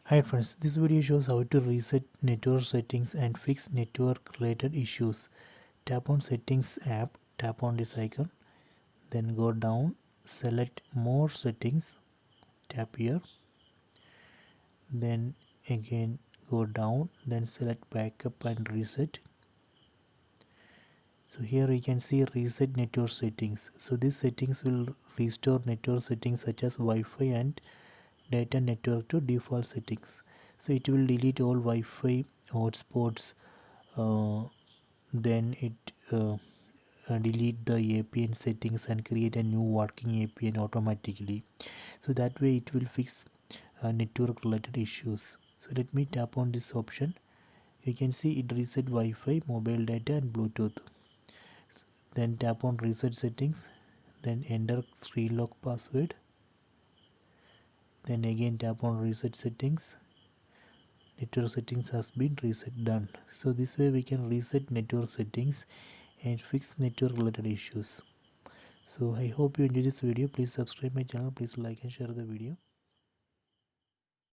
Hi friends, this video shows how to reset network settings and fix network related issues. Tap on settings app, tap on this icon, then go down, select more settings, tap here, then again go down, then select backup and reset. So here we can see reset network settings. So these settings will restore network settings such as Wi-Fi and data network to default settings. So it will delete all Wi-Fi hotspots, uh, then it delete the APN settings and create a new working APN automatically. So that way it will fix network related issues. So let me tap on this option. You can see it reset Wi-Fi, mobile data and Bluetooth. Then tap on reset settings, then enter screen lock password, then again tap on reset settings. Network settings has been reset, done. So this way we can reset network settings and fix network related issues. So I hope you enjoy this video. Please subscribe my channel, please like and share the video.